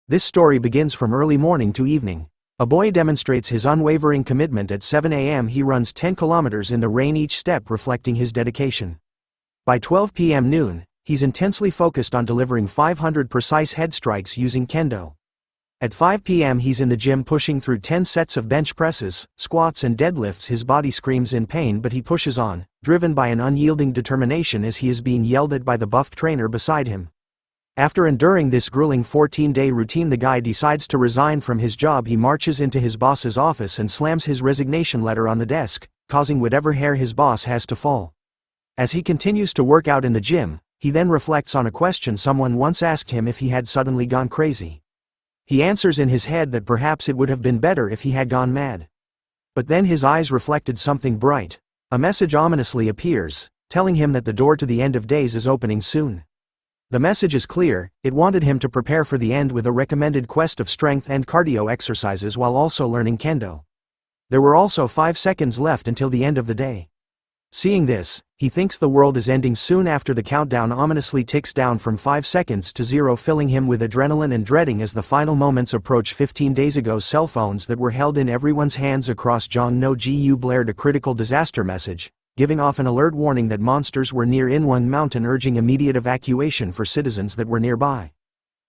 This story begins from early morning to evening. A boy demonstrates his unwavering commitment. At 7 a.m. he runs 10 kilometers in the rain, each step reflecting his dedication. By 12 p.m. noon, he's intensely focused on delivering 500 precise head strikes using kendo. At 5 p.m. he's in the gym pushing through 10 sets of bench presses, squats and deadlifts. His body screams in pain, but he pushes on, driven by an unyielding determination as he is being yelled at by the buffed trainer beside him. After enduring this grueling 14-day routine, the guy decides to resign from his job. He marches into his boss's office and slams his resignation letter on the desk, causing whatever hair his boss has to fall. As he continues to work out in the gym, he then reflects on a question someone once asked him: if he had suddenly gone crazy. He answers in his head that perhaps it would have been better if he had gone mad. But then his eyes reflected something bright. A message ominously appears, telling him that the door to the end of days is opening soon. The message is clear. It wanted him to prepare for the end with a recommended quest of strength and cardio exercises while also learning kendo. There were also 5 seconds left until the end of the day. Seeing this, he thinks the world is ending soon. After the countdown ominously ticks down from 5 seconds to 0, filling him with adrenaline and dreading as the final moments approach. 15 days ago, cell phones that were held in everyone's hands across Jongno-gu blared a critical disaster message, giving off an alert warning that monsters were near in one mountain, urging immediate evacuation for citizens that were nearby.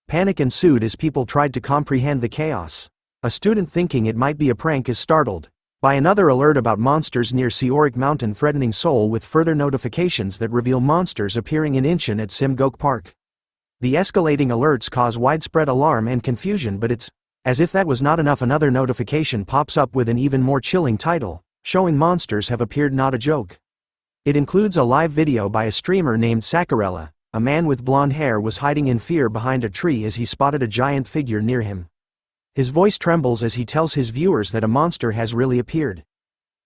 Panic ensued as people tried to comprehend the chaos. A student thinking it might be a prank is startled by another alert about monsters near Seorik Mountain, threatening Seoul with further notifications that reveal monsters appearing in Incheon at Simgok Park. The escalating alerts cause widespread alarm and confusion, but it's as if that was not enough. Another notification pops up with an even more chilling title, showing monsters have appeared. Not a joke. It includes a live video by a streamer named Sakurella. A man with blonde hair was hiding in fear behind a tree as he spotted a giant figure near him. His voice trembles as he tells his viewers that a monster has really appeared.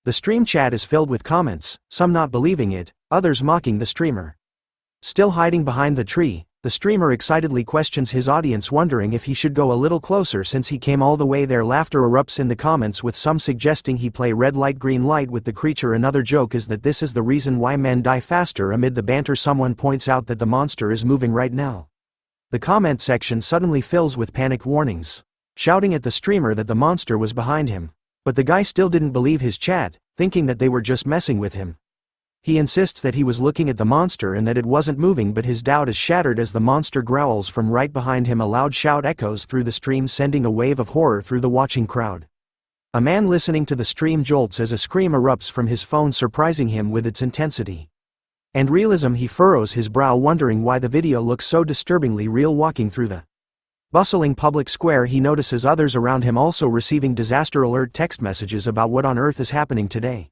The stream chat is filled with comments, some not believing it, others mocking the streamer. Still hiding behind the tree, the streamer excitedly questions his audience, wondering if he should go a little closer since he came all the way there. Laughter erupts in the comments, with some suggesting he play red light green light with the creature. Another joke is that this is the reason why men die faster. Amid the banter, someone points out that the monster is moving right now. The comment section suddenly fills with panic warnings, shouting at the streamer that the monster was behind him. But the guy still didn't believe his chat, thinking that they were just messing with him. He insists that he was looking at the monster and that it wasn't moving, but his doubt is shattered as the monster growls from right behind him. A loud shout echoes through the stream, sending a wave of horror through the watching crowd. A man listening to the stream jolts as a scream erupts from his phone, surprising him with its intensity and realism. He furrows his brow, wondering why the video looks so disturbingly real. Walking through the bustling public square, he notices others around him also receiving disaster alert text messages about what on earth is happening today.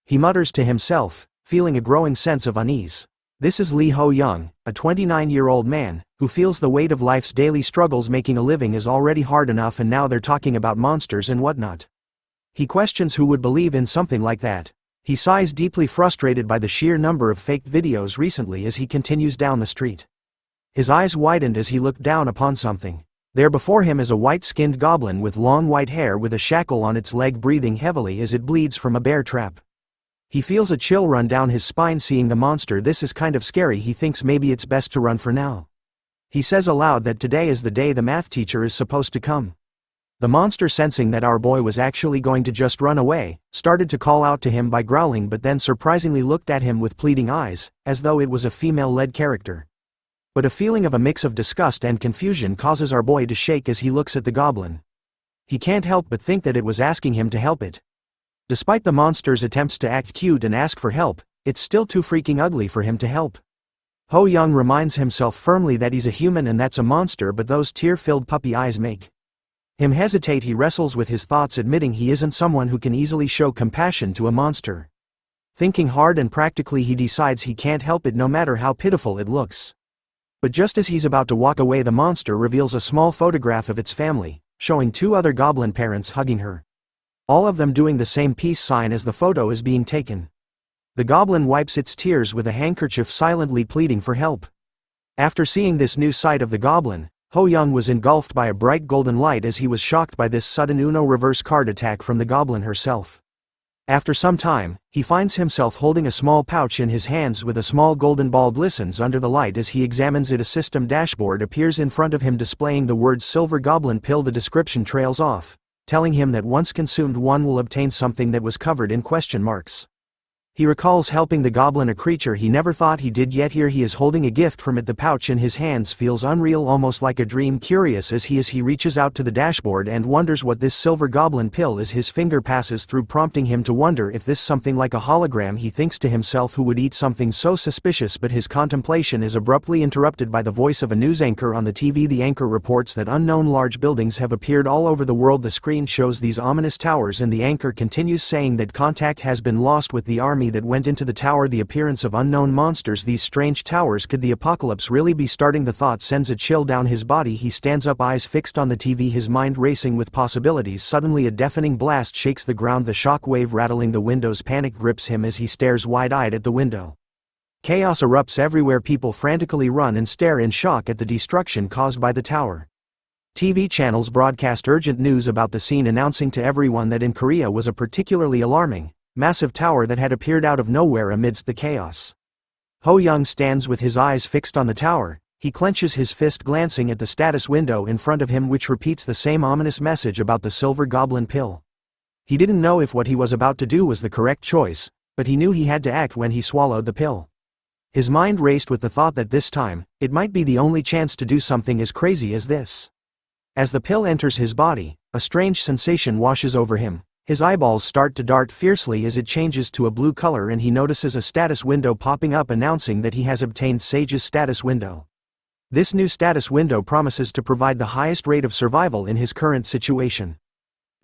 He mutters to himself, feeling a growing sense of unease. This is Lee Ho-young, a 29-year-old man, who feels the weight of life's daily struggles. Making a living is already hard enough, and now they're talking about monsters and whatnot. He questions who would believe in something like that. He sighs, deeply frustrated by the sheer number of faked videos recently as he continues down the street. His eyes widened as he looked down upon something. There before him is a white-skinned goblin with long white hair with a shackle on its leg, breathing heavily as it bleeds from a bear trap. He feels a chill run down his spine seeing the monster. This is kind of scary. He thinks maybe it's best to run for now. He says aloud that today is the day the math teacher is supposed to come. The monster, sensing that our boy was actually going to just run away, started to call out to him by growling, but then surprisingly looked at him with pleading eyes, as though it was a female-led character. But a feeling of a mix of disgust and confusion causes our boy to shake as he looks at the goblin. He can't help but think that it was asking him to help it. Despite the monster's attempts to act cute and ask for help, it's still too freaking ugly for him to help. Ho-young reminds himself firmly that he's a human and that's a monster, but those tear-filled puppy eyes make him hesitate. He wrestles with his thoughts, admitting he isn't someone who can easily show compassion to a monster. Thinking hard and practically, he decides he can't help it no matter how pitiful it looks. But just as he's about to walk away, the monster reveals a small photograph of its family, showing 2 other goblin parents hugging her. All of them doing the same peace sign as the photo is being taken. The goblin wipes its tears with a handkerchief, silently pleading for help. After seeing this new sight of the goblin, Ho-young was engulfed by a bright golden light as he was shocked by this sudden Uno reverse card attack from the goblin herself. After some time, he finds himself holding a small pouch in his hands with a small golden ball glistens under the light. As he examines it, a system dashboard appears in front of him displaying the words Silver Goblin Pill. The description trails off, telling him that once consumed one will obtain something that was covered in question marks. He recalls helping the goblin, a creature he never thought he did, yet here he is holding a gift from it. The pouch in his hands feels unreal, almost like a dream. Curious as he reaches out to the dashboard and wonders what this silver goblin pill is. His finger passes through, prompting him to wonder if this something like a hologram. He thinks to himself, who would eat something so suspicious? But his contemplation is abruptly interrupted by the voice of a news anchor on the TV. The anchor reports that unknown large buildings have appeared all over the world. The screen shows these ominous towers, and the anchor continues saying that contact has been lost with the army that went into the tower. The appearance of unknown monsters. These strange towers. Could the apocalypse really be starting? The thought sends a chill down his body. He stands up, eyes fixed on the TV, his mind racing with possibilities. Suddenly a deafening blast shakes the ground, the shock wave rattling the windows. Panic grips him as he stares wide-eyed at the window. Chaos erupts everywhere. People frantically run and stare in shock at the destruction caused by the tower. TV channels broadcast urgent news about the scene, announcing to everyone that in Korea was a particularly alarming, massive tower that had appeared out of nowhere amidst the chaos. Ho Young stands with his eyes fixed on the tower. He clenches his fist, glancing at the status window in front of him, which repeats the same ominous message about the silver goblin pill. He didn't know if what he was about to do was the correct choice, but he knew he had to act when he swallowed the pill. His mind raced with the thought that this time, it might be the only chance to do something as crazy as this. As the pill enters his body, a strange sensation washes over him. His eyeballs start to dart fiercely as it changes to a blue color, and he notices a status window popping up announcing that he has obtained Sage's status window. This new status window promises to provide the highest rate of survival in his current situation.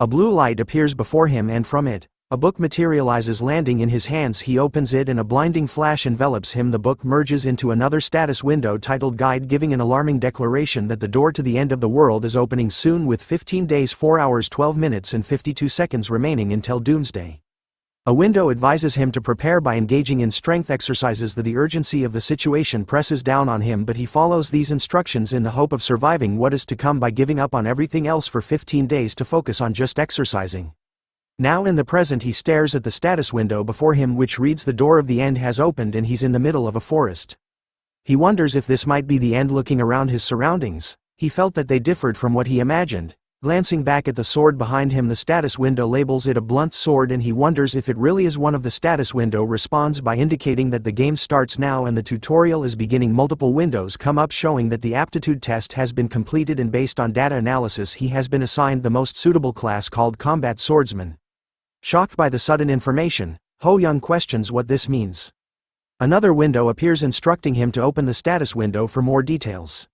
A blue light appears before him, and from it, a book materializes, landing in his hands. He opens it and a blinding flash envelops him. The book merges into another status window titled Guide, giving an alarming declaration that the door to the end of the world is opening soon, with 15 days 4 hours 12 minutes and 52 seconds remaining until doomsday. A window advises him to prepare by engaging in strength exercises. The urgency of the situation presses down on him, but he follows these instructions in the hope of surviving what is to come by giving up on everything else for 15 days to focus on just exercising. Now in the present, he stares at the status window before him, which reads the door of the end has opened, and he's in the middle of a forest. He wonders if this might be the end. Looking around his surroundings, he felt that they differed from what he imagined. Glancing back at the sword behind him, the status window labels it a blunt sword, and he wonders if it really is one of the status window responds by indicating that the game starts now and the tutorial is beginning. Multiple windows come up showing that the aptitude test has been completed, and based on data analysis he has been assigned the most suitable class called Combat Swordsman. Shocked by the sudden information, Ho Young questions what this means. Another window appears instructing him to open the status window for more details.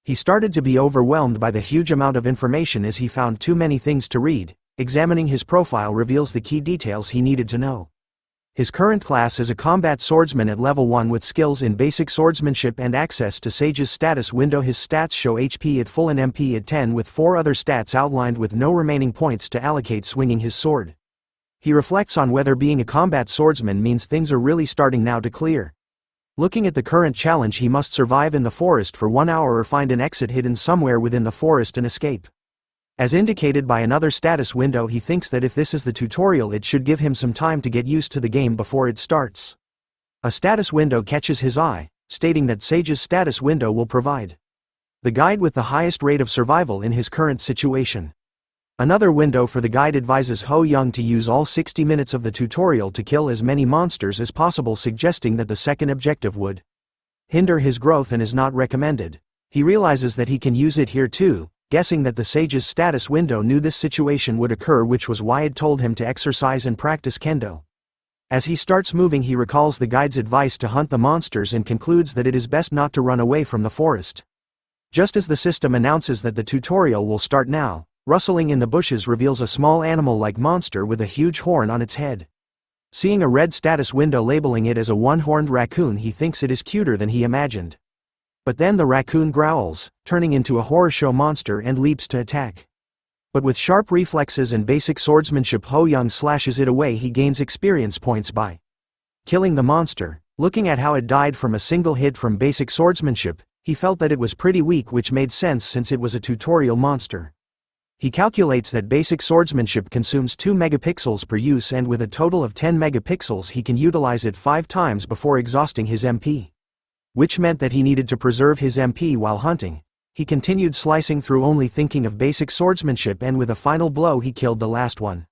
He started to be overwhelmed by the huge amount of information as he found too many things to read. Examining his profile reveals the key details he needed to know. His current class is a combat swordsman at level 1 with skills in basic swordsmanship and access to Sage's status window. His stats show HP at full and MP at 10, with 4 other stats outlined with no remaining points to allocate swinging his sword. He reflects on whether being a combat swordsman means things are really starting now to clear. Looking at the current challenge, he must survive in the forest for 1 hour or find an exit hidden somewhere within the forest and escape. As indicated by another status window, he thinks that if this is the tutorial, it should give him some time to get used to the game before it starts. A status window catches his eye, stating that Sage's status window will provide the guide with the highest rate of survival in his current situation. Another window for the guide advises Ho Young to use all 60 minutes of the tutorial to kill as many monsters as possible, suggesting that the second objective would hinder his growth and is not recommended. He realizes that he can use it here too, guessing that the Sage's status window knew this situation would occur, which was why it told him to exercise and practice kendo. As he starts moving, he recalls the guide's advice to hunt the monsters and concludes that it is best not to run away from the forest. Just as the system announces that the tutorial will start now, rustling in the bushes reveals a small animal-like monster with a huge horn on its head. Seeing a red status window labeling it as a one-horned raccoon, he thinks it is cuter than he imagined. But then the raccoon growls, turning into a horror show monster, and leaps to attack. But with sharp reflexes and basic swordsmanship, Ho Young slashes it away. He gains experience points by killing the monster. Looking at how it died from a single hit from basic swordsmanship, he felt that it was pretty weak, which made sense since it was a tutorial monster. He calculates that basic swordsmanship consumes 2 megapixels per use, and with a total of 10 megapixels he can utilize it 5 times before exhausting his MP. Which meant that he needed to preserve his MP while hunting. He continued slicing through, only thinking of basic swordsmanship, and with a final blow he killed the last one.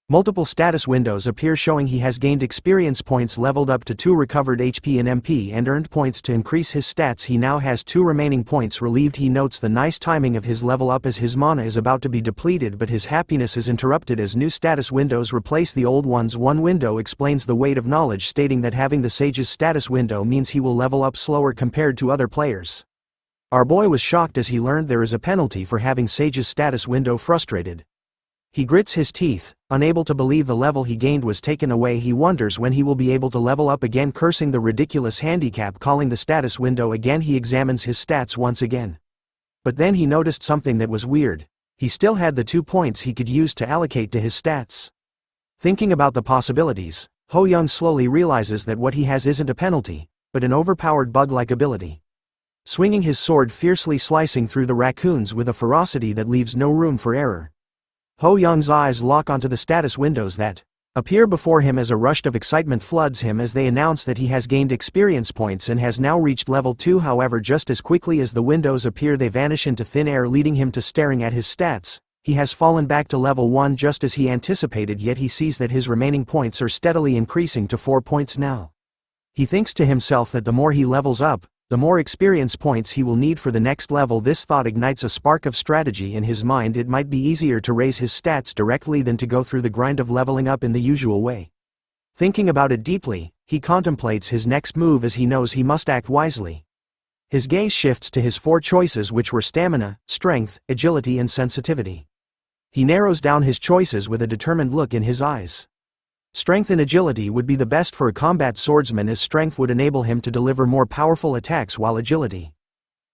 Multiple status windows appear showing he has gained experience points, leveled up to 2 recovered HP and MP, and earned points to increase his stats. He now has 2 remaining points. Relieved, he notes the nice timing of his level up as his mana is about to be depleted, but his happiness is interrupted as new status windows replace the old ones. One window explains the weight of knowledge, stating that having the Sage's status window means he will level up slower compared to other players. Our boy was shocked as he learned there is a penalty for having Sage's status window. Frustrated, he grits his teeth, unable to believe the level he gained was taken away. He wonders when he will be able to level up again, cursing the ridiculous handicap calling the status window again. He examines his stats once again. But then he noticed something that was weird. He still had the 2 points he could use to allocate to his stats. Thinking about the possibilities, Ho Young slowly realizes that what he has isn't a penalty, but an overpowered bug-like ability. Swinging his sword, fiercely slicing through the raccoons with a ferocity that leaves no room for error. Ho Young's eyes lock onto the status windows that appear before him as a rush of excitement floods him as they announce that he has gained experience points and has now reached level 2. However, just as quickly as the windows appear they vanish into thin air, leading him to staring at his stats. He has fallen back to level 1 just as he anticipated, yet he sees that his remaining points are steadily increasing to 4 points now. He thinks to himself that the more he levels up, the more experience points he will need for the next level. This thought ignites a spark of strategy in his mind. It might be easier to raise his stats directly than to go through the grind of leveling up in the usual way. Thinking about it deeply, he contemplates his next move as he knows he must act wisely. His gaze shifts to his 4 choices, which were stamina, strength, agility and sensitivity. He narrows down his choices with a determined look in his eyes. Strength and agility would be the best for a combat swordsman, as strength would enable him to deliver more powerful attacks while agility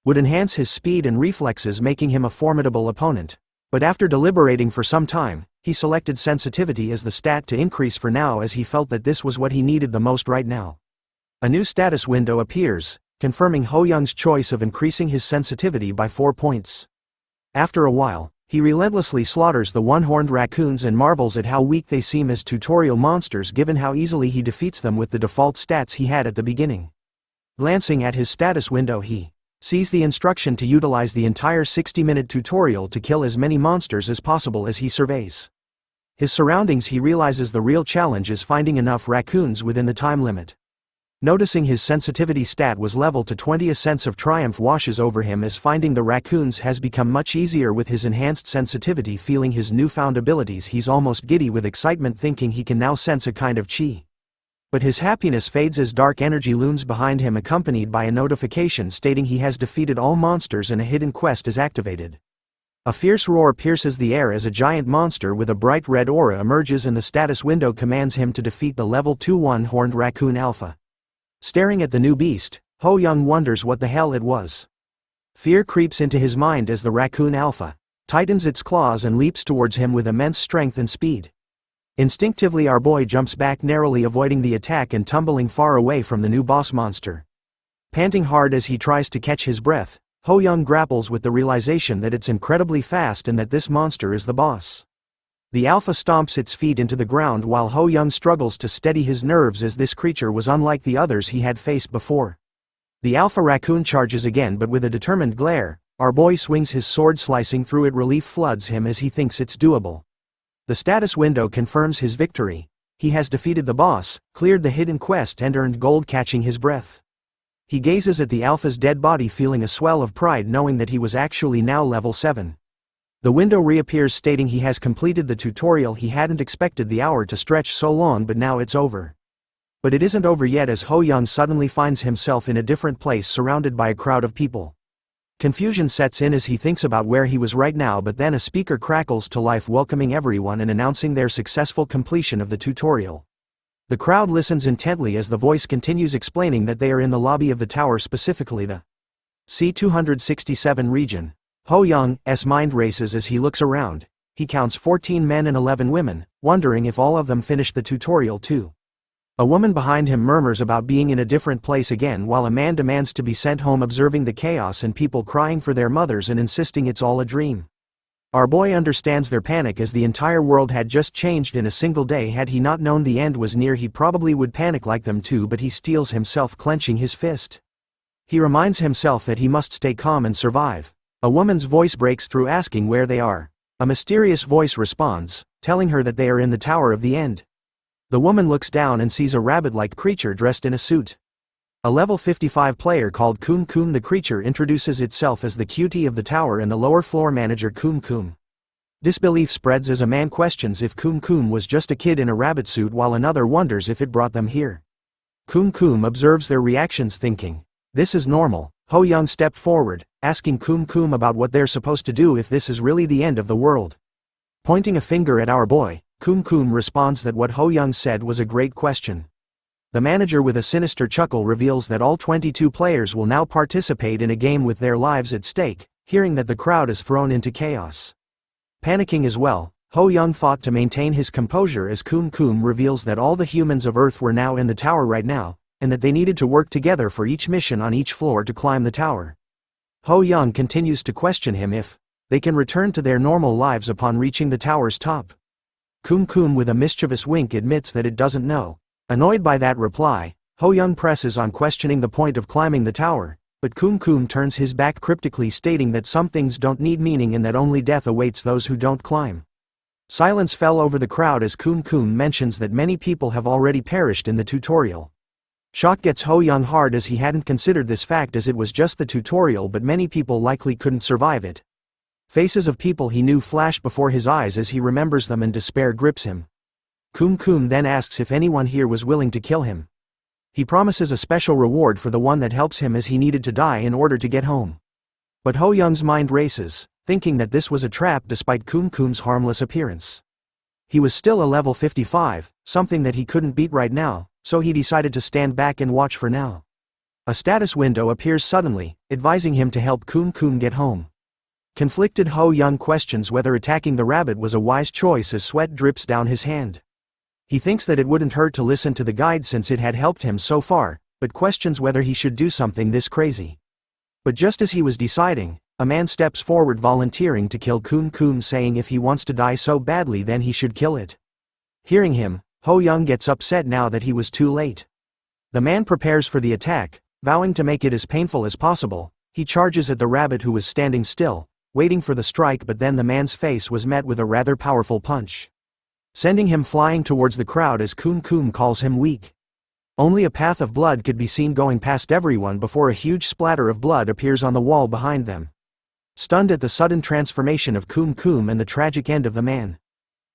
would enhance his speed and reflexes, making him a formidable opponent. But after deliberating for some time, he selected sensitivity as the stat to increase for now, as he felt that this was what he needed the most right now. A new status window appears, confirming Ho Young's choice of increasing his sensitivity by 4 points. After a while, he relentlessly slaughters the one-horned raccoons and marvels at how weak they seem as tutorial monsters given how easily he defeats them with the default stats he had at the beginning. Glancing at his status window, he sees the instruction to utilize the entire 60-minute tutorial to kill as many monsters as possible. As he surveys his surroundings, he realizes the real challenge is finding enough raccoons within the time limit. Noticing his sensitivity stat was leveled to 20, a sense of triumph washes over him as finding the raccoons has become much easier with his enhanced sensitivity. Feeling his newfound abilities, he's almost giddy with excitement, thinking he can now sense a kind of chi. But his happiness fades as dark energy looms behind him, accompanied by a notification stating he has defeated all monsters and a hidden quest is activated. A fierce roar pierces the air as a giant monster with a bright red aura emerges, and the status window commands him to defeat the level 2 one-horned raccoon alpha. Staring at the new beast, Ho Young wonders what the hell it was. Fear creeps into his mind as the raccoon alpha tightens its claws and leaps towards him with immense strength and speed. Instinctively, our boy jumps back, narrowly avoiding the attack and tumbling far away from the new boss monster. Panting hard as he tries to catch his breath, Ho Young grapples with the realization that it's incredibly fast and that this monster is the boss. The alpha stomps its feet into the ground while Ho Young struggles to steady his nerves, as this creature was unlike the others he had faced before. The alpha raccoon charges again, but with a determined glare. Our boy swings his sword, slicing through it. Relief floods him as he thinks it's doable. The status window confirms his victory. He has defeated the boss, cleared the hidden quest and earned gold. Catching his breath, he gazes at the alpha's dead body, feeling a swell of pride knowing that he was actually now level 7. The window reappears stating he has completed the tutorial. He hadn't expected the hour to stretch so long, but now it's over. But it isn't over yet, as Ho Young suddenly finds himself in a different place, surrounded by a crowd of people. Confusion sets in as he thinks about where he was right now, but then a speaker crackles to life, welcoming everyone and announcing their successful completion of the tutorial. The crowd listens intently as the voice continues, explaining that they are in the lobby of the tower, specifically the C-267 region. Ho Young's mind races as he looks around. He counts 14 men and 11 women, wondering if all of them finished the tutorial too. A woman behind him murmurs about being in a different place again, while a man demands to be sent home, observing the chaos and people crying for their mothers and insisting it's all a dream. Our boy understands their panic as the entire world had just changed in a single day. Had he not known the end was near, he probably would panic like them too, but he steels himself, clenching his fist. He reminds himself that he must stay calm and survive. A woman's voice breaks through, asking where they are. A mysterious voice responds, telling her that they are in the Tower of the End. The woman looks down and sees a rabbit-like creature dressed in a suit. A level 55 player called Kum Kum. The creature introduces itself as the cutie of the tower and the lower floor manager Kum Kum. Disbelief spreads as a man questions if Kum Kum was just a kid in a rabbit suit, while another wonders if it brought them here. Kum Kum observes their reactions, thinking, "This is normal." Ho Young stepped forward, asking Kum Kum about what they're supposed to do if this is really the end of the world. Pointing a finger at our boy, Kum Kum responds that what Ho Young said was a great question. The manager, with a sinister chuckle, reveals that all 22 players will now participate in a game with their lives at stake, hearing that the crowd is thrown into chaos. Panicking as well, Ho Young fought to maintain his composure as Kum Kum reveals that all the humans of Earth were now in the tower right now, and that they needed to work together for each mission on each floor to climb the tower. Ho Young continues to question him if they can return to their normal lives upon reaching the tower's top. Kum Kum, with a mischievous wink, admits that it doesn't know. Annoyed by that reply, Ho Young presses on, questioning the point of climbing the tower, but Kum Kum turns his back cryptically, stating that some things don't need meaning and that only death awaits those who don't climb. Silence fell over the crowd as Kum Kum mentions that many people have already perished in the tutorial. Shock gets Ho Young hard as he hadn't considered this fact, as it was just the tutorial, but many people likely couldn't survive it. Faces of people he knew flash before his eyes as he remembers them, and despair grips him. Kum Kum then asks if anyone here was willing to kill him. He promises a special reward for the one that helps him, as he needed to die in order to get home. But Ho Young's mind races, thinking that this was a trap despite Kum Kum's harmless appearance. He was still a level 55, something that he couldn't beat right now, so he decided to stand back and watch for now. A status window appears suddenly, advising him to help Kum Kum get home. Conflicted, Ho Young questions whether attacking the rabbit was a wise choice as sweat drips down his hand. He thinks that it wouldn't hurt to listen to the guide since it had helped him so far, but questions whether he should do something this crazy. But just as he was deciding, a man steps forward, volunteering to kill Kum Kum, saying if he wants to die so badly then he should kill it. Hearing him, Ho Young gets upset now that he was too late. The man prepares for the attack, vowing to make it as painful as possible. He charges at the rabbit, who was standing still, waiting for the strike, but then the man's face was met with a rather powerful punch, sending him flying towards the crowd as Kum Kum calls him weak. Only a path of blood could be seen going past everyone before a huge splatter of blood appears on the wall behind them. Stunned at the sudden transformation of Kum Kum and the tragic end of the man,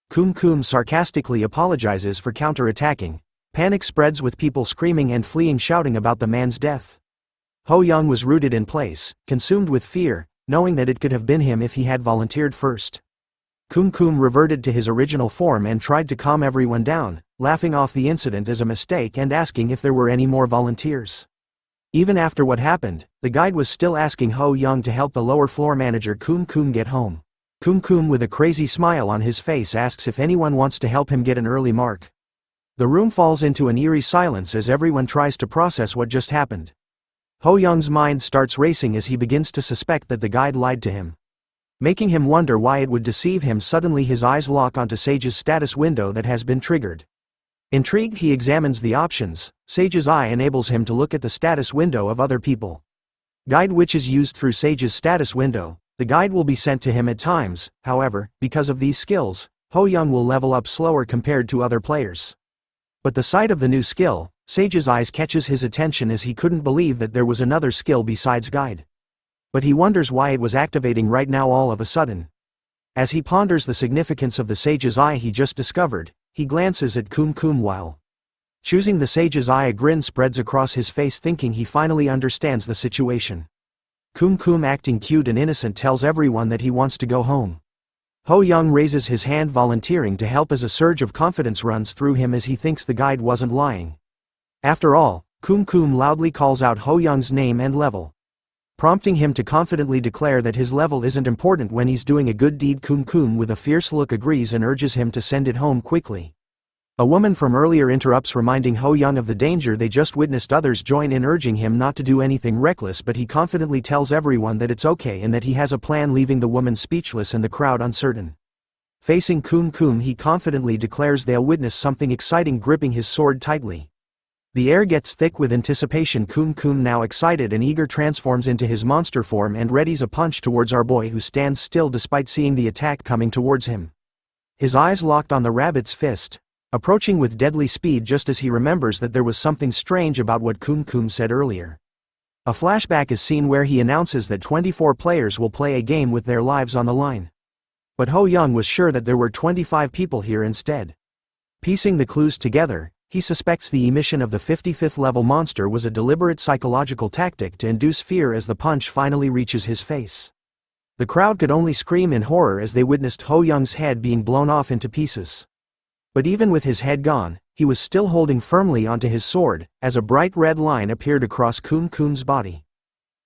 Kum Kum sarcastically apologizes for counter-attacking. Panic spreads with people screaming and fleeing, shouting about the man's death. Ho Young was rooted in place, consumed with fear, knowing that it could have been him if he had volunteered first. Kum Kum reverted to his original form and tried to calm everyone down, laughing off the incident as a mistake and asking if there were any more volunteers. Even after what happened, the guide was still asking Ho Young to help the lower floor manager Kum Kum get home. Kum Kum, with a crazy smile on his face, asks if anyone wants to help him get an early mark. The room falls into an eerie silence as everyone tries to process what just happened. Ho Young's mind starts racing as he begins to suspect that the guide lied to him, making him wonder why it would deceive him. Suddenly his eyes lock onto Sage's status window that has been triggered. Intrigued, he examines the options. Sage's eye enables him to look at the status window of other people. Guide, which is used through Sage's status window. The guide will be sent to him at times. However, because of these skills, Ho Young will level up slower compared to other players. But the sight of the new skill, Sage's eyes, catches his attention as he couldn't believe that there was another skill besides guide. But he wonders why it was activating right now all of a sudden. As he ponders the significance of the Sage's eye he just discovered, he glances at Kum Kum while choosing the Sage's eye. A grin spreads across his face, thinking he finally understands the situation. Kum Kum, acting cute and innocent, tells everyone that he wants to go home. Ho Young raises his hand, volunteering to help, as a surge of confidence runs through him as he thinks the guide wasn't lying. After all, Kum Kum loudly calls out Ho Young's name and level, prompting him to confidently declare that his level isn't important when he's doing a good deed. Kum Kum, with a fierce look, agrees and urges him to send it home quickly. A woman from earlier interrupts, reminding Ho Young of the danger they just witnessed. Others join in, urging him not to do anything reckless, but he confidently tells everyone that it's okay and that he has a plan, leaving the woman speechless and the crowd uncertain. Facing Kun Kun, he confidently declares they'll witness something exciting, gripping his sword tightly. The air gets thick with anticipation. Kun Kun, now excited and eager, transforms into his monster form and readies a punch towards our boy, who stands still despite seeing the attack coming towards him. His eyes locked on the rabbit's fist, approaching with deadly speed just as he remembers that there was something strange about what Kun Kun said earlier. A flashback is seen where he announces that 24 players will play a game with their lives on the line. But Ho Young was sure that there were 25 people here instead. Piecing the clues together, he suspects the emission of the 55th level monster was a deliberate psychological tactic to induce fear as the punch finally reaches his face. The crowd could only scream in horror as they witnessed Ho Young's head being blown off into pieces. But even with his head gone, he was still holding firmly onto his sword, as a bright red line appeared across Kun Kun's body.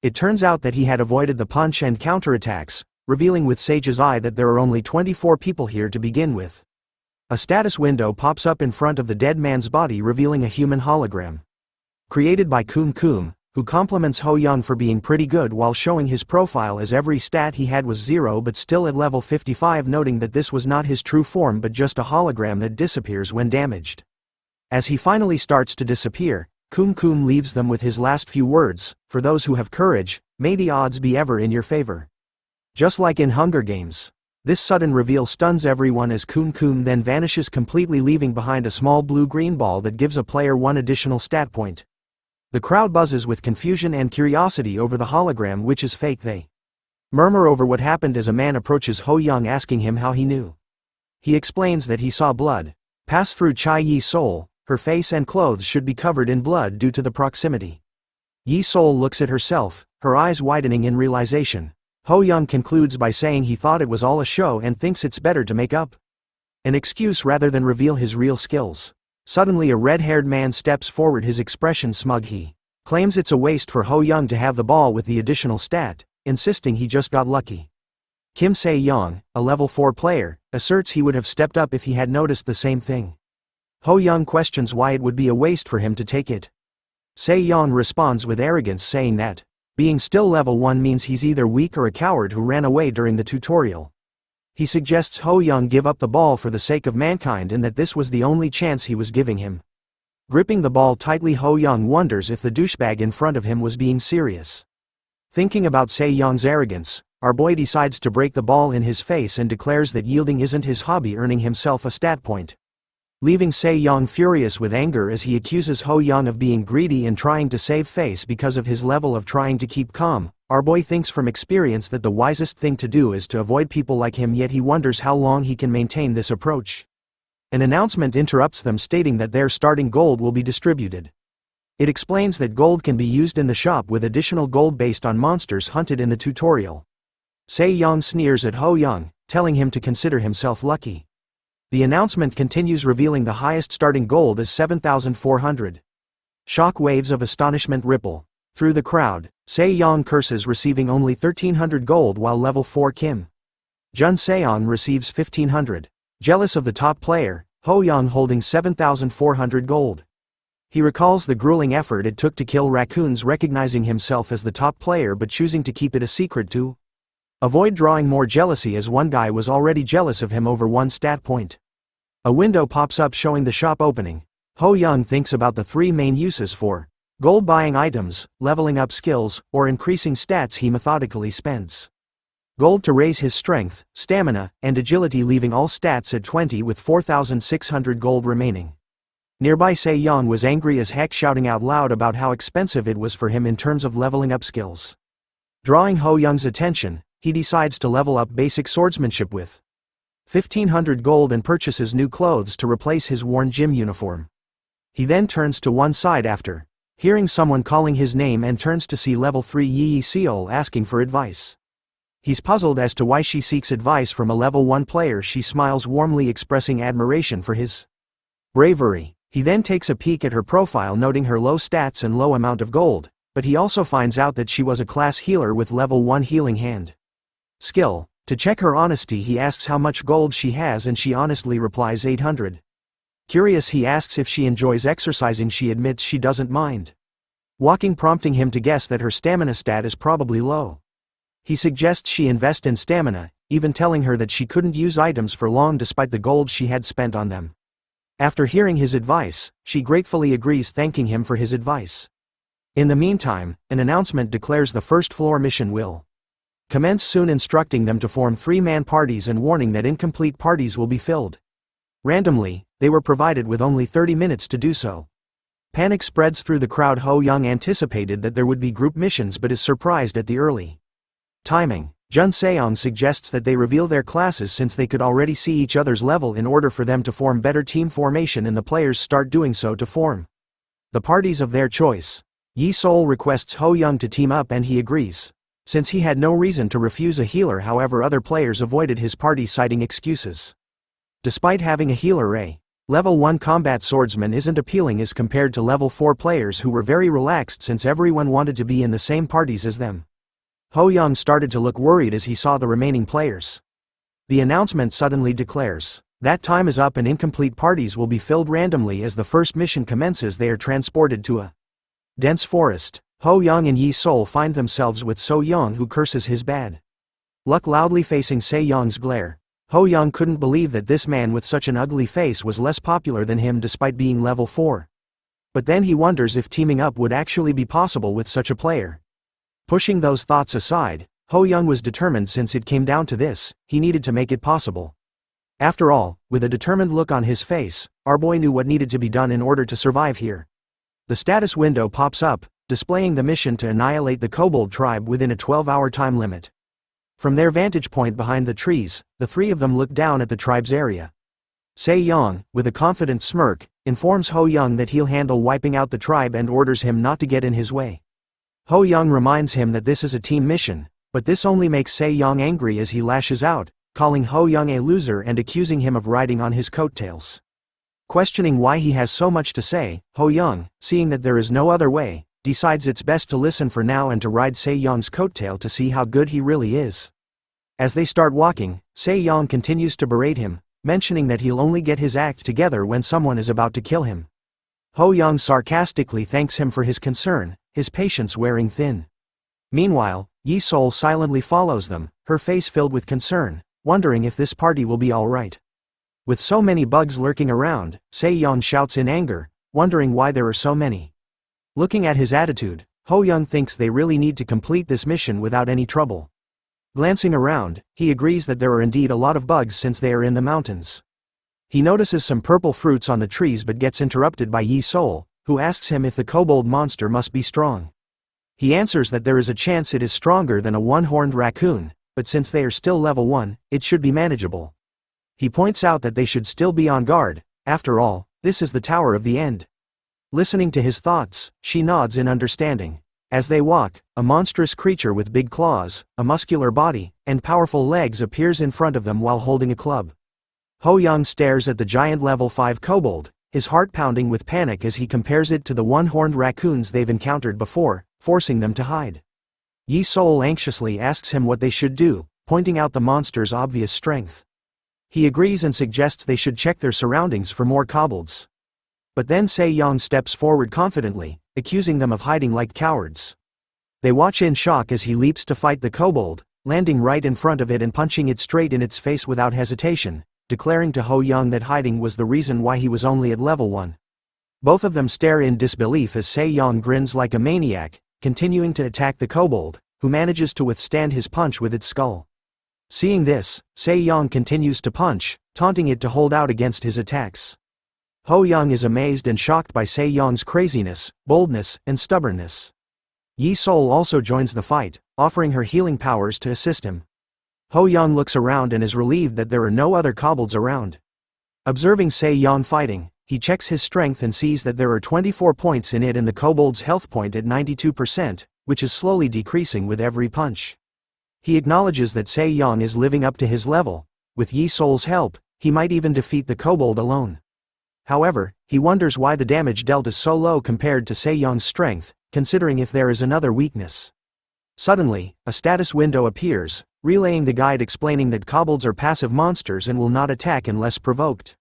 It turns out that he had avoided the punch and counterattacks, revealing with Sage's eye that there are only 24 people here to begin with. A status window pops up in front of the dead man's body, revealing a human hologram. Created by Kun Kun, who compliments Ho Young for being pretty good while showing his profile as every stat he had was 0 but still at level 55, noting that this was not his true form but just a hologram that disappears when damaged. As he finally starts to disappear, Kun Kun leaves them with his last few words: "For those who have courage, may the odds be ever in your favor." Just like in Hunger Games. This sudden reveal stuns everyone as Kun Kun then vanishes completely, leaving behind a small blue-green ball that gives a player 1 additional stat point. The crowd buzzes with confusion and curiosity over the hologram, which is fake. They murmur over what happened as a man approaches Ho Young, asking him how he knew. He explains that he saw blood pass through Chai Yi's soul. Her face and clothes should be covered in blood due to the proximity. Yi Soul looks at herself, her eyes widening in realization. Ho Young concludes by saying he thought it was all a show and thinks it's better to make up an excuse rather than reveal his real skills. Suddenly a red-haired man steps forward, his expression smug. He claims it's a waste for Ho Young to have the ball with the additional stat, insisting he just got lucky. Kim Se-young, a level 4 player, asserts he would have stepped up if he had noticed the same thing. Ho Young questions why it would be a waste for him to take it. Se-young responds with arrogance, saying that being still level 1 means he's either weak or a coward who ran away during the tutorial. He suggests Ho Young give up the ball for the sake of mankind and that this was the only chance he was giving him. Gripping the ball tightly, Ho Young wonders if the douchebag in front of him was being serious. Thinking about Se-young's arrogance, our boy decides to break the ball in his face and declares that yielding isn't his hobby, earning himself a stat point. Leaving Se-young furious with anger as he accuses Ho Young of being greedy and trying to save face because of his level of trying to keep calm, our boy thinks from experience that the wisest thing to do is to avoid people like him, yet he wonders how long he can maintain this approach. An announcement interrupts them, stating that their starting gold will be distributed. It explains that gold can be used in the shop with additional gold based on monsters hunted in the tutorial. Se-young sneers at Ho Young, telling him to consider himself lucky. The announcement continues, revealing the highest starting gold as 7,400. Shock waves of astonishment ripple through the crowd. Se-young curses, receiving only 1,300 gold, while level 4 Kim Jun Seong receives 1,500. Jealous of the top player, Ho Young holding 7,400 gold. He recalls the grueling effort it took to kill raccoons, recognizing himself as the top player but choosing to keep it a secret to avoid drawing more jealousy, as one guy was already jealous of him over 1 stat point. A window pops up showing the shop opening. Ho Young thinks about the 3 main uses for gold: buying items, leveling up skills, or increasing stats. He methodically spends gold to raise his strength, stamina, and agility, leaving all stats at 20 with 4,600 gold remaining. Nearby Se-young was angry as heck, shouting out loud about how expensive it was for him in terms of leveling up skills. Drawing Ho Young's attention, he decides to level up basic swordsmanship with 1,500 gold and purchases new clothes to replace his worn gym uniform. He then turns to one side after hearing someone calling his name and turns to see level 3 Yi Seol asking for advice. He's puzzled as to why she seeks advice from a level 1 player. She smiles warmly, expressing admiration for his bravery. He then takes a peek at her profile, noting her low stats and low amount of gold, but he also finds out that she was a class healer with level 1 healing hand skill. To check her honesty, he asks how much gold she has and she honestly replies 800. Curious, he asks if she enjoys exercising. She admits she doesn't mind. Walking, prompting him to guess that her stamina stat is probably low. He suggests she invest in stamina, even telling her that she couldn't use items for long despite the gold she had spent on them. After hearing his advice, she gratefully agrees, thanking him for his advice. In the meantime, an announcement declares the first floor mission will commence soon, instructing them to form 3-man parties and warning that incomplete parties will be filled randomly. They were provided with only 30 minutes to do so. Panic spreads through the crowd. Ho Young anticipated that there would be group missions but is surprised at the early timing. Jun Seong suggests that they reveal their classes since they could already see each other's level in order for them to form better team formation, and the players start doing so to form the parties of their choice. Yi Sol requests Ho Young to team up and he agrees, since he had no reason to refuse a healer. However, other players avoided his party, citing excuses. Despite having a healer, a Level 1 combat swordsman isn't appealing as compared to Level 4 players who were very relaxed since everyone wanted to be in the same parties as them. Ho Young started to look worried as he saw the remaining players. The announcement suddenly declares that time is up and incomplete parties will be filled randomly. As the first mission commences, they are transported to a dense forest. Ho Young and Yi Sol find themselves with So Young, who curses his bad luck loudly, facing Se Young's glare. Ho Young couldn't believe that this man with such an ugly face was less popular than him despite being level 4. But then he wonders if teaming up would actually be possible with such a player. Pushing those thoughts aside, Ho Young was determined. Since it came down to this, he needed to make it possible. After all, with a determined look on his face, our boy knew what needed to be done in order to survive here. The status window pops up, displaying the mission to annihilate the Kobold tribe within a 12-hour time limit. From their vantage point behind the trees, the three of them look down at the tribe's area. Se Young, with a confident smirk, informs Ho Young that he'll handle wiping out the tribe and orders him not to get in his way. Ho Young reminds him that this is a team mission, but this only makes Se Young angry as he lashes out, calling Ho Young a loser and accusing him of riding on his coattails. Questioning why he has so much to say, Ho Young, seeing that there is no other way, decides it's best to listen for now and to ride Se Young's coattail to see how good he really is. As they start walking, Se Young continues to berate him, mentioning that he'll only get his act together when someone is about to kill him. Ho Young sarcastically thanks him for his concern, his patience wearing thin. Meanwhile, Yi Sol silently follows them, her face filled with concern, wondering if this party will be alright. With so many bugs lurking around, Se Young shouts in anger, wondering why there are so many. Looking at his attitude, Ho Young thinks they really need to complete this mission without any trouble. Glancing around, he agrees that there are indeed a lot of bugs since they are in the mountains. He notices some purple fruits on the trees but gets interrupted by Yi Sol, who asks him if the kobold monster must be strong. He answers that there is a chance it is stronger than a one-horned raccoon, but since they are still level 1, it should be manageable. He points out that they should still be on guard. After all, this is the Tower of the End. Listening to his thoughts, she nods in understanding. As they walk, a monstrous creature with big claws, a muscular body, and powerful legs appears in front of them while holding a club. Ho Young stares at the giant level 5 kobold, his heart pounding with panic as he compares it to the one-horned raccoons they've encountered before, forcing them to hide. Yi Sol anxiously asks him what they should do, pointing out the monster's obvious strength. He agrees and suggests they should check their surroundings for more kobolds. But then Se Young steps forward confidently, accusing them of hiding like cowards. They watch in shock as he leaps to fight the kobold, landing right in front of it and punching it straight in its face without hesitation, declaring to Ho Young that hiding was the reason why he was only at level 1. Both of them stare in disbelief as Se Young grins like a maniac, continuing to attack the kobold, who manages to withstand his punch with its skull. Seeing this, Se Young continues to punch, taunting it to hold out against his attacks. Ho Young is amazed and shocked by Se Young's craziness, boldness, and stubbornness. Yi Sol also joins the fight, offering her healing powers to assist him. Ho Young looks around and is relieved that there are no other kobolds around. Observing Se Young fighting, he checks his strength and sees that there are 24 points in it and the kobold's health point at 92%, which is slowly decreasing with every punch. He acknowledges that Se Young is living up to his level. With Yi Sol's help, he might even defeat the kobold alone. However, he wonders why the damage dealt is so low compared to Se Young's strength, considering if there is another weakness. Suddenly, a status window appears, relaying the guide explaining that kobolds are passive monsters and will not attack unless provoked.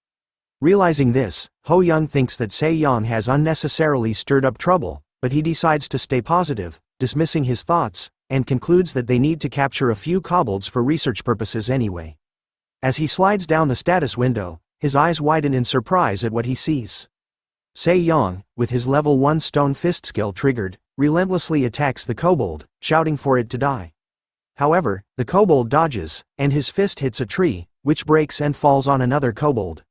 Realizing this, Ho Young thinks that Se Young has unnecessarily stirred up trouble, but he decides to stay positive, dismissing his thoughts, and concludes that they need to capture a few kobolds for research purposes anyway. As he slides down the status window, his eyes widen in surprise at what he sees. Se Young, with his level 1 stone fist skill triggered, relentlessly attacks the kobold, shouting for it to die. However, the kobold dodges, and his fist hits a tree, which breaks and falls on another kobold.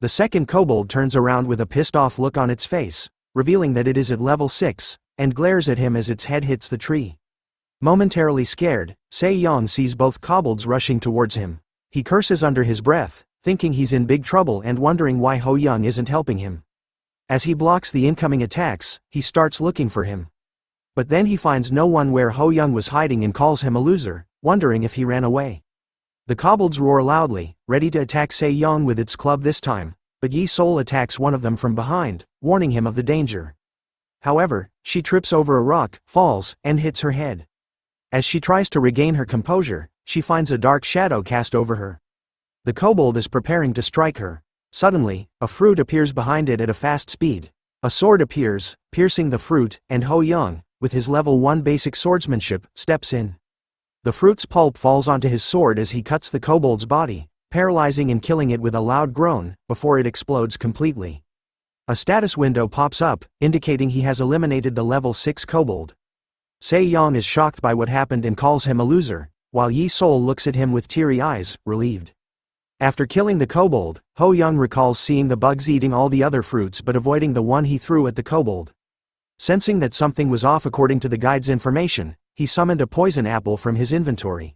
The second kobold turns around with a pissed-off look on its face, revealing that it is at level 6, and glares at him as its head hits the tree. Momentarily scared, Se Young sees both kobolds rushing towards him. He curses under his breath, thinking he's in big trouble and wondering why Ho Young isn't helping him. As he blocks the incoming attacks, he starts looking for him. But then he finds no one where Ho Young was hiding and calls him a loser, wondering if he ran away. The kobolds roar loudly, ready to attack Se Young with its club this time, but Yi Sol attacks one of them from behind, warning him of the danger. However, she trips over a rock, falls, and hits her head. As she tries to regain her composure, she finds a dark shadow cast over her. The kobold is preparing to strike her. Suddenly, a fruit appears behind it at a fast speed. A sword appears, piercing the fruit, and Ho Young, with his level 1 basic swordsmanship, steps in. The fruit's pulp falls onto his sword as he cuts the kobold's body, paralyzing and killing it with a loud groan, before it explodes completely. A status window pops up, indicating he has eliminated the level 6 kobold. Se Young is shocked by what happened and calls him a loser, while Yi Sol looks at him with teary eyes, relieved. After killing the kobold, Ho Young recalls seeing the bugs eating all the other fruits but avoiding the one he threw at the kobold. Sensing that something was off according to the guide's information, he summoned a poison apple from his inventory.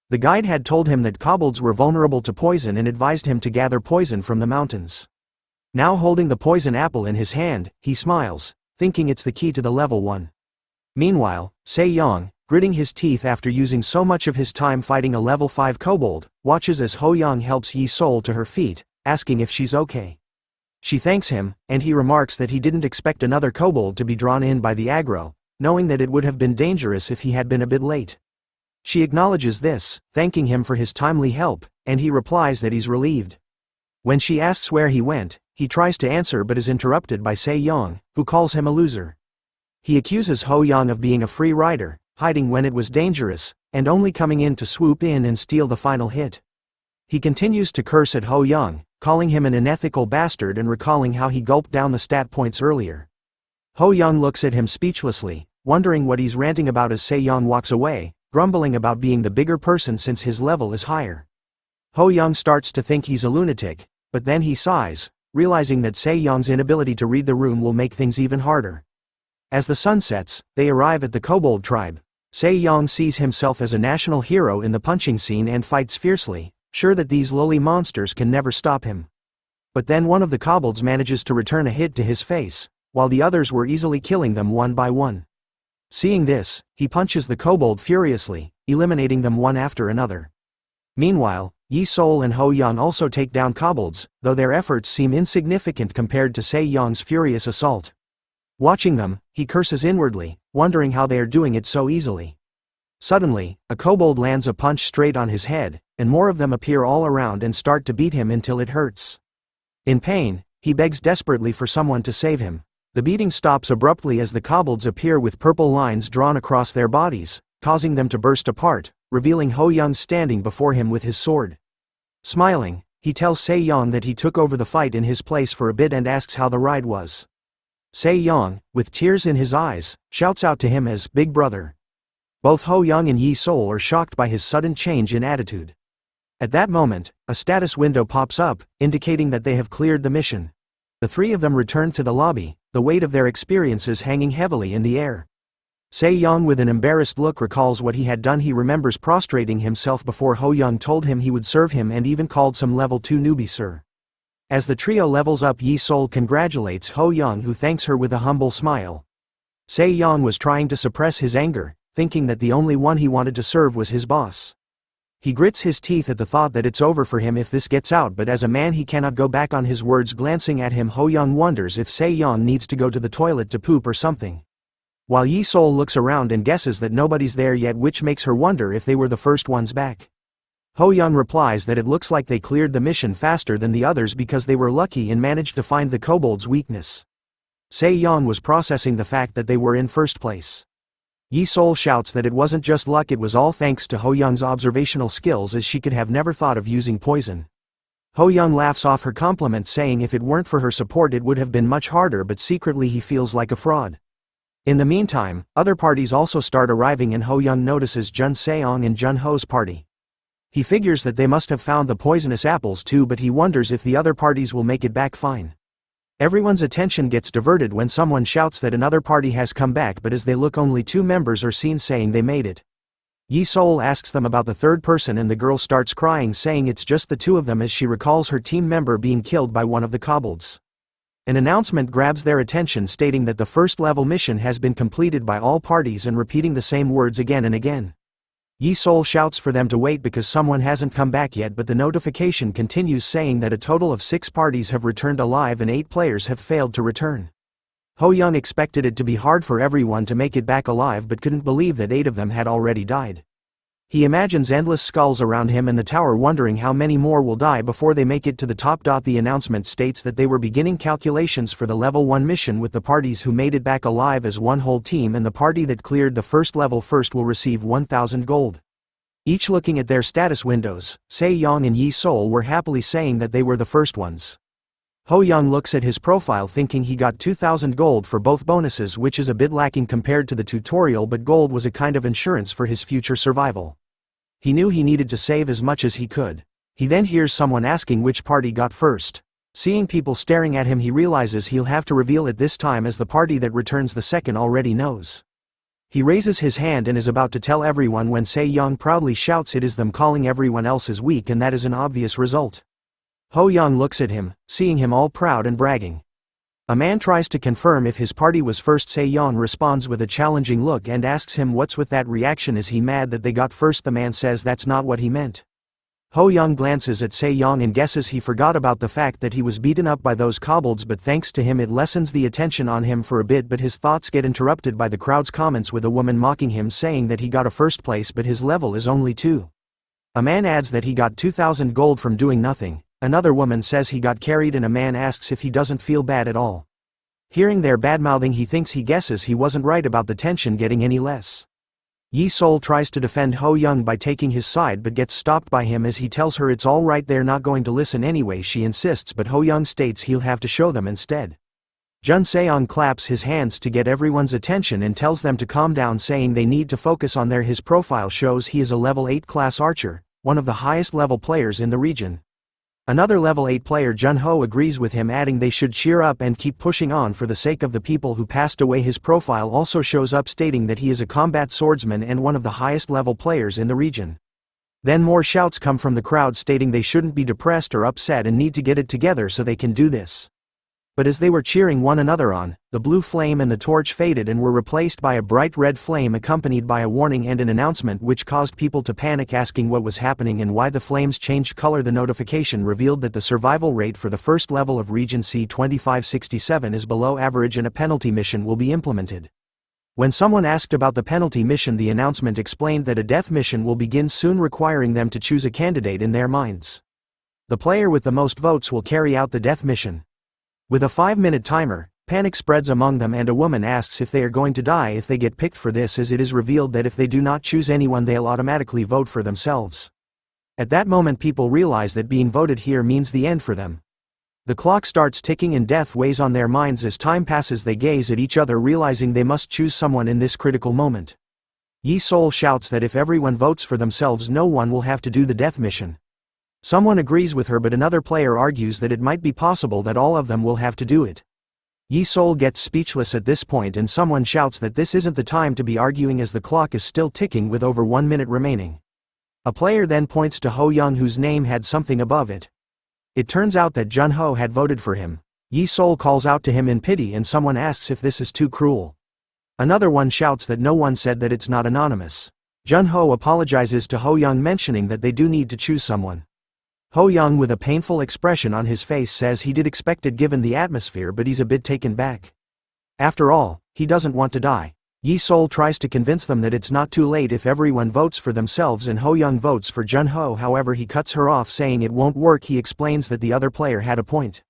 The guide had told him that kobolds were vulnerable to poison and advised him to gather poison from the mountains. Now holding the poison apple in his hand, he smiles, thinking it's the key to the level 1. Meanwhile, Se Young, gritting his teeth after using so much of his time fighting a level 5 kobold, watches as Ho Young helps Yi Sol to her feet, asking if she's okay. She thanks him, and he remarks that he didn't expect another kobold to be drawn in by the aggro, knowing that it would have been dangerous if he had been a bit late. She acknowledges this, thanking him for his timely help, and he replies that he's relieved. When she asks where he went, he tries to answer but is interrupted by Se Young, who calls him a loser. He accuses Ho Young of being a free rider, hiding when it was dangerous, and only coming in to swoop in and steal the final hit. He continues to curse at Ho Young, calling him an unethical bastard and recalling how he gulped down the stat points earlier. Ho Young looks at him speechlessly, wondering what he's ranting about as Se Young walks away, grumbling about being the bigger person since his level is higher. Ho Young starts to think he's a lunatic, but then he sighs, realizing that Se Young's inability to read the room will make things even harder. As the sun sets, they arrive at the Kobold tribe. Se Young sees himself as a national hero in the punching scene and fights fiercely, sure that these lowly monsters can never stop him. But then one of the kobolds manages to return a hit to his face, while the others were easily killing them one by one. Seeing this, he punches the kobold furiously, eliminating them one after another. Meanwhile, Yi Sol and Ho Young also take down kobolds, though their efforts seem insignificant compared to Se Young's furious assault. Watching them, he curses inwardly, wondering how they are doing it so easily. Suddenly, a kobold lands a punch straight on his head, and more of them appear all around and start to beat him until it hurts. In pain, he begs desperately for someone to save him. The beating stops abruptly as the kobolds appear with purple lines drawn across their bodies, causing them to burst apart, revealing Ho Young standing before him with his sword. Smiling, he tells Se Young that he took over the fight in his place for a bit and asks how the ride was. Se Young, with tears in his eyes, shouts out to him as Big Brother. Both Ho Young and Yi Sol are shocked by his sudden change in attitude. At that moment, a status window pops up, indicating that they have cleared the mission. The three of them return to the lobby, the weight of their experiences hanging heavily in the air. Se Young with an embarrassed look recalls what he had done. He remembers prostrating himself before Ho Young told him he would serve him and even called some level 2 newbie sir. As the trio levels up, Yi Sol congratulates Ho Young, who thanks her with a humble smile. Se Young was trying to suppress his anger, thinking that the only one he wanted to serve was his boss. He grits his teeth at the thought that it's over for him if this gets out, but as a man he cannot go back on his words. Glancing at him, Ho Young wonders if Se Young needs to go to the toilet to poop or something. While Yi Sol looks around and guesses that nobody's there yet, which makes her wonder if they were the first ones back. Ho Young replies that it looks like they cleared the mission faster than the others because they were lucky and managed to find the kobold's weakness. Se-yeon was processing the fact that they were in first place. Yi-sol shouts that it wasn't just luck, it was all thanks to Ho Young's observational skills, as she could have never thought of using poison. Ho Young laughs off her compliment, saying if it weren't for her support it would have been much harder, but secretly he feels like a fraud. In the meantime, other parties also start arriving and Ho Young notices Jun Seong and Jun Ho's party. He figures that they must have found the poisonous apples too, but he wonders if the other parties will make it back fine. Everyone's attention gets diverted when someone shouts that another party has come back, but as they look only 2 members are seen saying they made it. Yi-sol asks them about the third person and the girl starts crying, saying it's just the 2 of them, as she recalls her team member being killed by one of the kobolds. An announcement grabs their attention stating that the first level mission has been completed by all parties and repeating the same words again and again. Yi-sol shouts for them to wait because someone hasn't come back yet, but the notification continues saying that a total of 6 parties have returned alive and 8 players have failed to return. Ho Young expected it to be hard for everyone to make it back alive but couldn't believe that 8 of them had already died. He imagines endless skulls around him and the tower, wondering how many more will die before they make it to the top. The announcement states that they were beginning calculations for the level 1 mission, with the parties who made it back alive as one whole team, and the party that cleared the first level first will receive 1,000 gold. Each looking at their status windows, Se-yeon and Yi-sol were happily saying that they were the first ones. Ho Young looks at his profile thinking he got 2,000 gold for both bonuses, which is a bit lacking compared to the tutorial, but gold was a kind of insurance for his future survival. He knew he needed to save as much as he could. He then hears someone asking which party got first. Seeing people staring at him, he realizes he'll have to reveal it this time, as the party that returns the second already knows. He raises his hand and is about to tell everyone when Se-yeon proudly shouts it is them, calling everyone else as weak, and that is an obvious result. Ho Young looks at him, seeing him all proud and bragging. A man tries to confirm if his party was first. Se-yeon responds with a challenging look and asks him what's with that reaction, is he mad that they got first? The man says that's not what he meant. Ho Young glances at Se-yeon and guesses he forgot about the fact that he was beaten up by those kobolds, but thanks to him it lessens the attention on him for a bit, but his thoughts get interrupted by the crowd's comments, with a woman mocking him saying that he got a first place but his level is only 2. A man adds that he got 2,000 gold from doing nothing. Another woman says he got carried, and a man asks if he doesn't feel bad at all. Hearing their badmouthing, he thinks he guesses he wasn't right about the tension getting any less. Yi-sol tries to defend Ho Young by taking his side but gets stopped by him as he tells her it's all right, they're not going to listen anyway. She insists, but Ho Young states he'll have to show them instead. Jun Seong claps his hands to get everyone's attention and tells them to calm down, saying they need to focus on his profile shows he is a level 8 class archer, one of the highest level players in the region. Another level 8 player, Jun Ho, agrees with him, adding they should cheer up and keep pushing on for the sake of the people who passed away. His profile also shows up stating that he is a combat swordsman and one of the highest level players in the region. Then more shouts come from the crowd stating they shouldn't be depressed or upset and need to get it together so they can do this. But as they were cheering one another on, the blue flame and the torch faded and were replaced by a bright red flame accompanied by a warning and an announcement, which caused people to panic, asking what was happening and why the flames changed color. The notification revealed that the survival rate for the first level of Region C-2567 is below average and a penalty mission will be implemented. When someone asked about the penalty mission, the announcement explained that a death mission will begin soon, requiring them to choose a candidate in their minds. The player with the most votes will carry out the death mission. With a 5-minute timer, panic spreads among them and a woman asks if they are going to die if they get picked for this, as it is revealed that if they do not choose anyone they'll automatically vote for themselves. At that moment people realize that being voted here means the end for them. The clock starts ticking and death weighs on their minds. As time passes they gaze at each other, realizing they must choose someone in this critical moment. Yi-sol shouts that if everyone votes for themselves no one will have to do the death mission. Someone agrees with her, but another player argues that it might be possible that all of them will have to do it. Yi-sol gets speechless at this point and someone shouts that this isn't the time to be arguing as the clock is still ticking with over 1 minute remaining. A player then points to Ho Young, whose name had something above it. It turns out that Jun Ho had voted for him. Yi-sol calls out to him in pity and someone asks if this is too cruel. Another one shouts that no one said that, it's not anonymous. Jun Ho apologizes to Ho Young, mentioning that they do need to choose someone. Ho Young, with a painful expression on his face, says he did expect it given the atmosphere, but he's a bit taken back. After all, he doesn't want to die. Yi Sol tries to convince them that it's not too late if everyone votes for themselves and Ho Young votes for Jun Ho. However, he cuts her off saying it won't work. He explains that the other player had a point.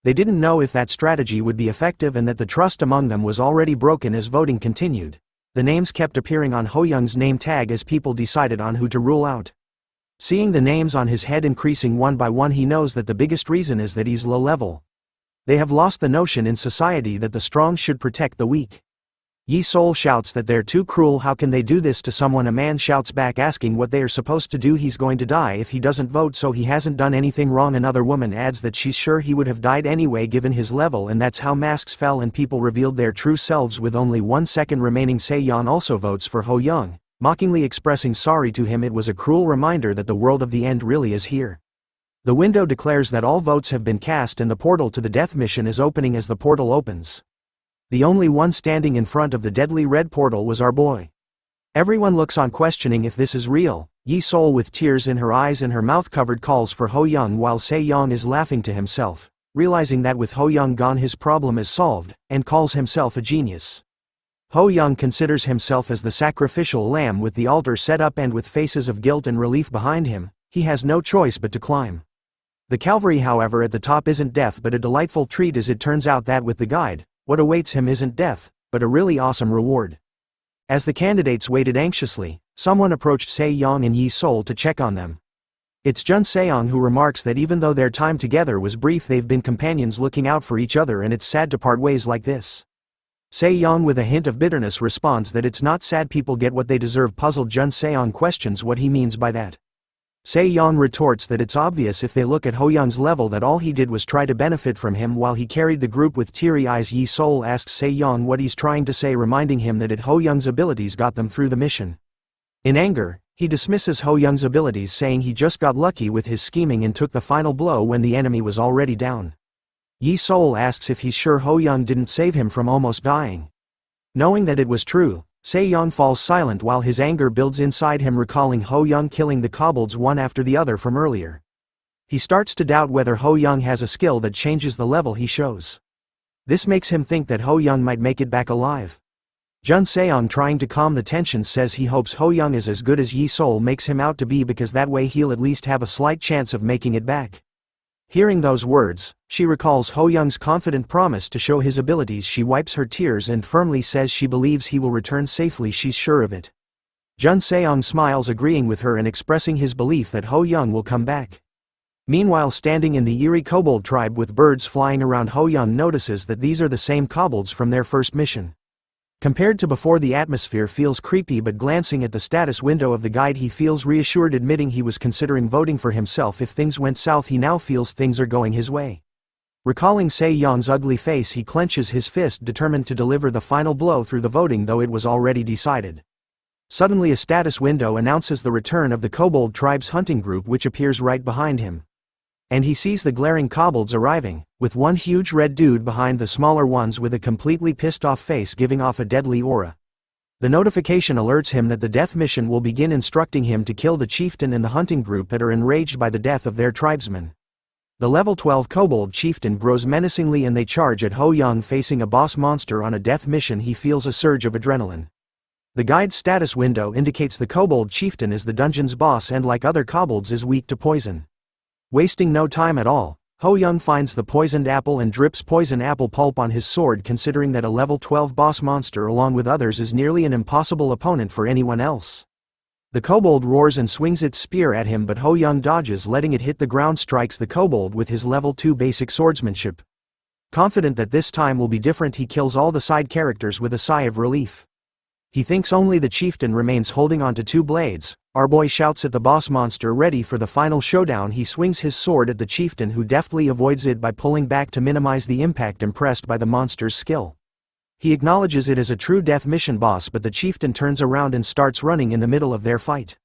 They didn't know if that strategy would be effective and that the trust among them was already broken as voting continued. The names kept appearing on Ho Young's name tag as people decided on who to rule out. Seeing the names on his head increasing one by one, he knows that the biggest reason is that he's low level. They have lost the notion in society that the strong should protect the weak. Yi Sol shouts that they're too cruel. How can they do this to someone? A man shouts back asking what they are supposed to do. He's going to die if he doesn't vote, so he hasn't done anything wrong. Another woman adds that she's sure he would have died anyway given his level, and that's how masks fell and people revealed their true selves with only 1 second remaining. Se-yeon also votes for Ho Young, mockingly expressing sorry to him. It was a cruel reminder that the world of the end really is here. The window declares that all votes have been cast and the portal to the death mission is opening. As the portal opens, the only one standing in front of the deadly red portal was our boy. Everyone looks on, questioning if this is real. Yi Sol, with tears in her eyes and her mouth covered, calls for Ho Young while Se-yeon is laughing to himself, realizing that with Ho Young gone his problem is solved, and calls himself a genius. Ho Young considers himself as the sacrificial lamb with the altar set up, and with faces of guilt and relief behind him, he has no choice but to climb. The Calvary, however, at the top isn't death but a delightful treat, as it turns out that with the guide, what awaits him isn't death, but a really awesome reward. As the candidates waited anxiously, someone approached Se-yeon and Yi Sol to check on them. It's Jun Seong, who remarks that even though their time together was brief, they've been companions looking out for each other, and it's sad to part ways like this. Se-yeon, with a hint of bitterness, responds that it's not sad, people get what they deserve. Puzzled, Jun Seong questions what he means by that. Se-yeon retorts that it's obvious if they look at Ho Young's level that all he did was try to benefit from him while he carried the group with teary eyes. Yi Sol asks Se-yeon what he's trying to say, reminding him that Ho Young's abilities got them through the mission. In anger, he dismisses Ho Young's abilities, saying he just got lucky with his scheming and took the final blow when the enemy was already down. Yi Sol asks if he's sure Ho Young didn't save him from almost dying. Knowing that it was true, Se-yeon falls silent while his anger builds inside him, recalling Ho Young killing the kobolds one after the other from earlier. He starts to doubt whether Ho Young has a skill that changes the level he shows. This makes him think that Ho Young might make it back alive. Jun Seong, trying to calm the tensions, says he hopes Ho Young is as good as Yi Sol makes him out to be, because that way he'll at least have a slight chance of making it back. Hearing those words, she recalls Ho Young's confident promise to show his abilities. She wipes her tears and firmly says she believes he will return safely. She's sure of it. Jun Seong smiles, agreeing with her and expressing his belief that Ho Young will come back. Meanwhile, standing in the eerie kobold tribe with birds flying around, Ho Young notices that these are the same kobolds from their first mission. Compared to before, the atmosphere feels creepy, but glancing at the status window of the guide, he feels reassured, admitting he was considering voting for himself if things went south. He now feels things are going his way. Recalling Se-yeon's ugly face, he clenches his fist, determined to deliver the final blow through the voting, though it was already decided. Suddenly, a status window announces the return of the Kobold tribe's hunting group, which appears right behind him. And he sees the glaring kobolds arriving, with one huge red dude behind the smaller ones with a completely pissed off face giving off a deadly aura. The notification alerts him that the death mission will begin, instructing him to kill the chieftain and the hunting group that are enraged by the death of their tribesman. The level 12 kobold chieftain grows menacingly and they charge at Ho Young. Facing a boss monster on a death mission, he feels a surge of adrenaline. The guide's status window indicates the kobold chieftain is the dungeon's boss and, like other kobolds, is weak to poison. Wasting no time at all, Ho Young finds the poisoned apple and drips poison apple pulp on his sword, considering that a level 12 boss monster along with others is nearly an impossible opponent for anyone else. The kobold roars and swings its spear at him, but Ho Young dodges, letting it hit the ground, strikes the kobold with his level 2 basic swordsmanship. Confident that this time will be different, he kills all the side characters with a sigh of relief. He thinks only the chieftain remains, holding onto 2 blades. Our boy shouts at the boss monster, ready for the final showdown. He swings his sword at the chieftain, who deftly avoids it by pulling back to minimize the impact, impressed by the monster's skill. He acknowledges it as a true death mission boss, but the chieftain turns around and starts running in the middle of their fight,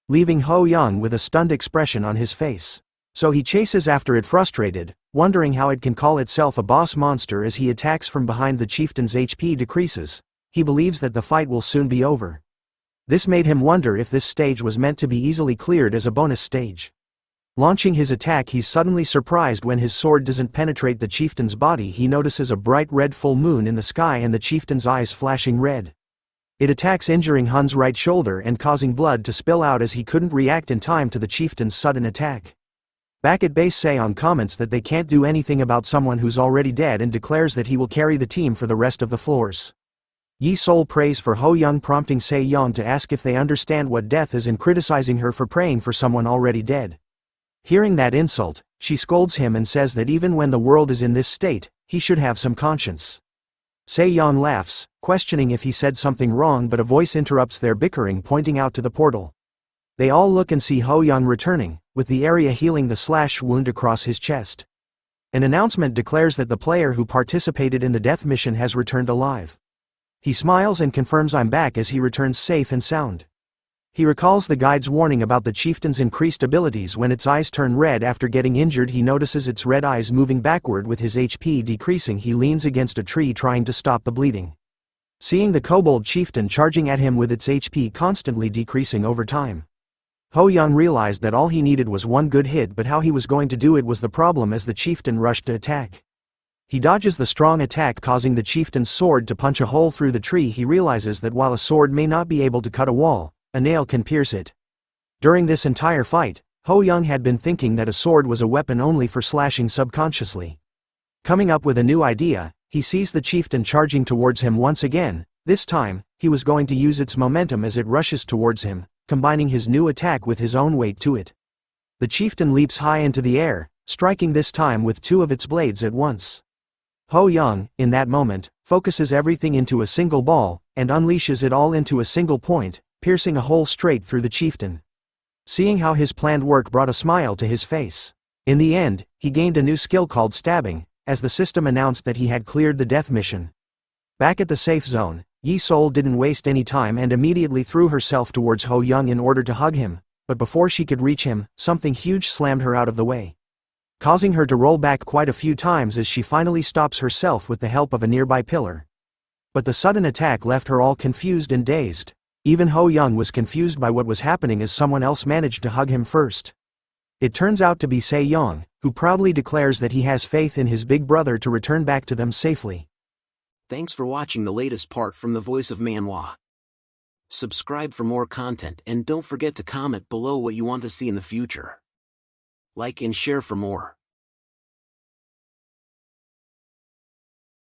leaving Ho Young with a stunned expression on his face. So he chases after it, frustrated, wondering how it can call itself a boss monster. As he attacks from behind, the chieftain's HP decreases. He believes that the fight will soon be over. This made him wonder if this stage was meant to be easily cleared as a bonus stage. Launching his attack, he's suddenly surprised when his sword doesn't penetrate the chieftain's body. He notices a bright red full moon in the sky and the chieftain's eyes flashing red. It attacks, injuring Hun's right shoulder and causing blood to spill out as he couldn't react in time to the chieftain's sudden attack. Back at base, Seon comments that they can't do anything about someone who's already dead and declares that he will carry the team for the rest of the floors. Yi-Sol prays for Ho-young, prompting Se-yeon to ask if they understand what death is and criticizing her for praying for someone already dead. Hearing that insult, she scolds him and says that even when the world is in this state, he should have some conscience. Se-yeon laughs, questioning if he said something wrong, but a voice interrupts their bickering, pointing out to the portal. They all look and see Ho-young returning, with the area healing the slash wound across his chest. An announcement declares that the player who participated in the death mission has returned alive. He smiles and confirms "I'm back" as he returns safe and sound. He recalls the guide's warning about the chieftain's increased abilities. When its eyes turn red after getting injured, he notices its red eyes moving backward with his HP decreasing. He leans against a tree trying to stop the bleeding. Seeing the Kobold chieftain charging at him with its HP constantly decreasing over time, Ho-young realized that all he needed was one good hit, but how he was going to do it was the problem as the chieftain rushed to attack. He dodges the strong attack, causing the chieftain's sword to punch a hole through the tree. He realizes that while a sword may not be able to cut a wall, a nail can pierce it. During this entire fight, Ho-young had been thinking that a sword was a weapon only for slashing subconsciously. Coming up with a new idea, he sees the chieftain charging towards him once again. This time, he was going to use its momentum as it rushes towards him, combining his new attack with his own weight to it. The chieftain leaps high into the air, striking this time with two of its blades at once. Ho-young, in that moment, focuses everything into a single ball, and unleashes it all into a single point, piercing a hole straight through the chieftain. Seeing how his planned work brought a smile to his face. In the end, he gained a new skill called stabbing, as the system announced that he had cleared the death mission. Back at the safe zone, Yi-Sol didn't waste any time and immediately threw herself towards Ho-young in order to hug him, but before she could reach him, something huge slammed her out of the way, causing her to roll back quite a few times as she finally stops herself with the help of a nearby pillar. But the sudden attack left her all confused and dazed. Even Ho-young was confused by what was happening as someone else managed to hug him first. It turns out to be Se-yeon, who proudly declares that he has faith in his big brother to return back to them safely. Thanks for watching the latest part from the voice of Manhwa. Subscribe for more content and don't forget to comment below what you want to see in the future. Like and share for more.